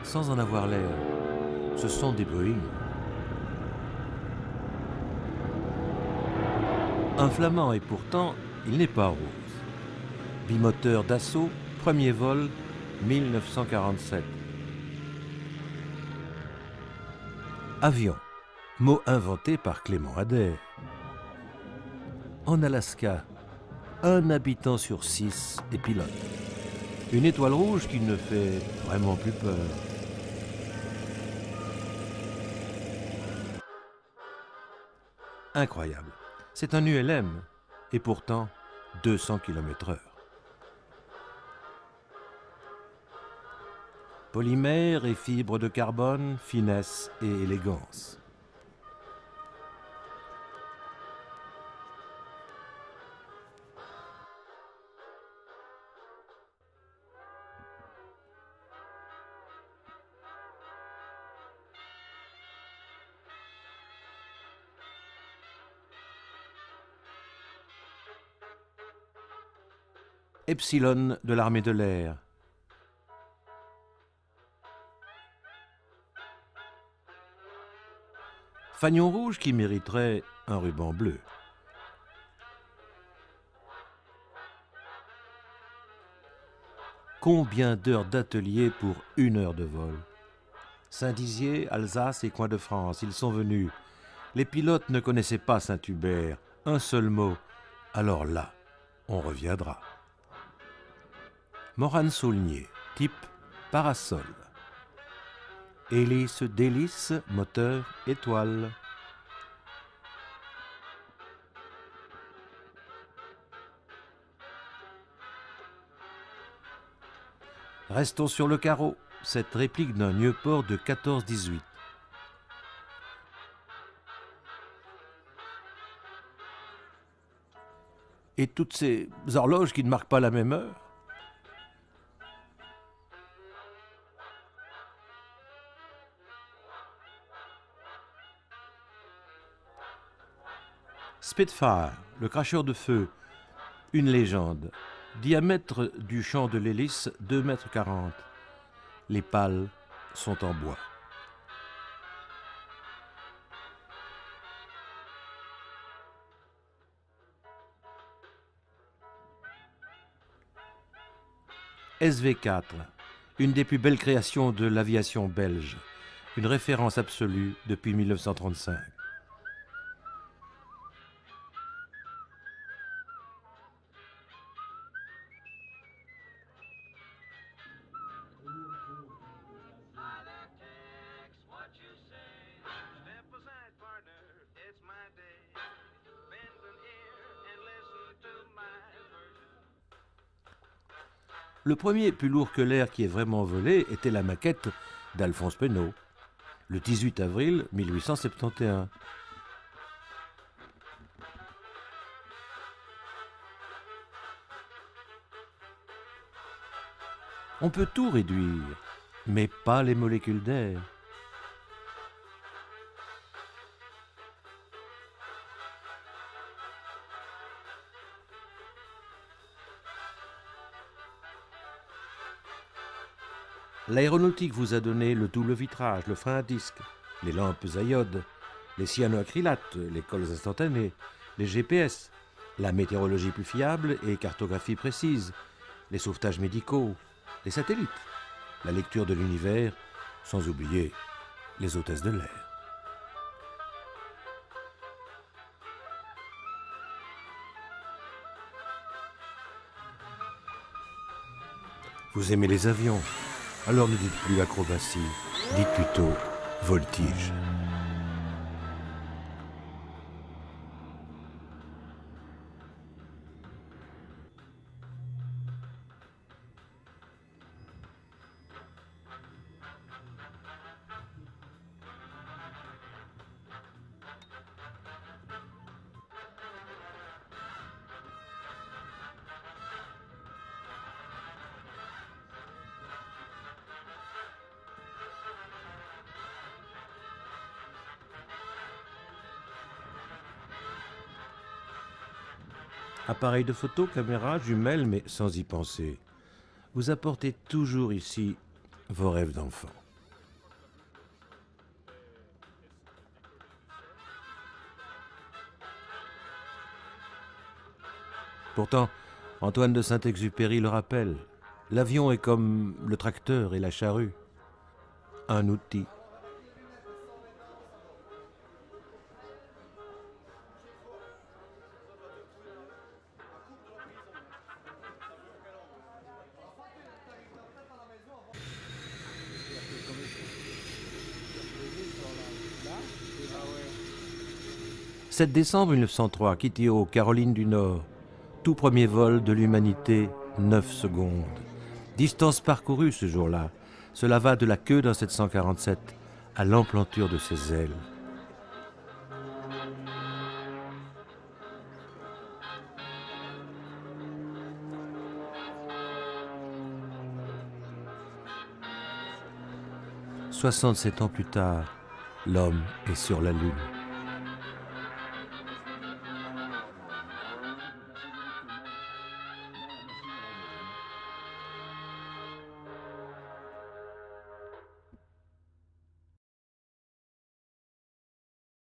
sans en avoir l'air. Ce sont des Boeing. Un Flamand et pourtant, il n'est pas rose. Bimoteur Dassault, premier vol, 1947. Avion, mot inventé par Clément Ader. En Alaska, un habitant sur 6 est pilote. Une étoile rouge qui ne fait vraiment plus peur. Incroyable. C'est un ULM, et pourtant 200 km/h. Polymère et fibres de carbone, finesse et élégance. Epsilon de l'armée de l'air. Fanion rouge qui mériterait un ruban bleu. Combien d'heures d'atelier pour 1 heure de vol? Saint-Dizier, Alsace et Coin de France, ils sont venus. Les pilotes ne connaissaient pas Saint-Hubert. Un seul mot. Alors là, on reviendra. Morane Saulnier, type parasol. Hélice d'hélice, moteur étoile. Restons sur le carreau, cette réplique d'un Nieuport de 14-18. Et toutes ces horloges qui ne marquent pas la même heure? Spitfire, le cracheur de feu, une légende. Diamètre du champ de l'hélice, 2,40 m. Les pales sont en bois. SV4, une des plus belles créations de l'aviation belge, une référence absolue depuis 1935. Le premier plus lourd que l'air qui ait vraiment volé était la maquette d'Alphonse Pénaud, le 18 avril 1871. On peut tout réduire, mais pas les molécules d'air. L'aéronautique vous a donné le double vitrage, le frein à disque, les lampes à iode, les cyanoacrylates, les cols instantanés, les GPS, la météorologie plus fiable et cartographie précise, les sauvetages médicaux, les satellites, la lecture de l'univers, sans oublier les hôtesses de l'air. Vous aimez les avions? Alors ne dites plus acrobatie, dites plutôt voltige. Appareil de photo, caméra, jumelles, mais sans y penser. Vous apportez toujours ici vos rêves d'enfant. Pourtant, Antoine de Saint-Exupéry le rappelle, l'avion est comme le tracteur et la charrue, un outil. « 7 décembre 1903, Kiteo, Caroline du Nord. Tout premier vol de l'humanité, 9 secondes. Distance parcourue ce jour-là. Cela va de la queue d'un 747 à l'emplanture de ses ailes. « 67 ans plus tard, l'homme est sur la Lune.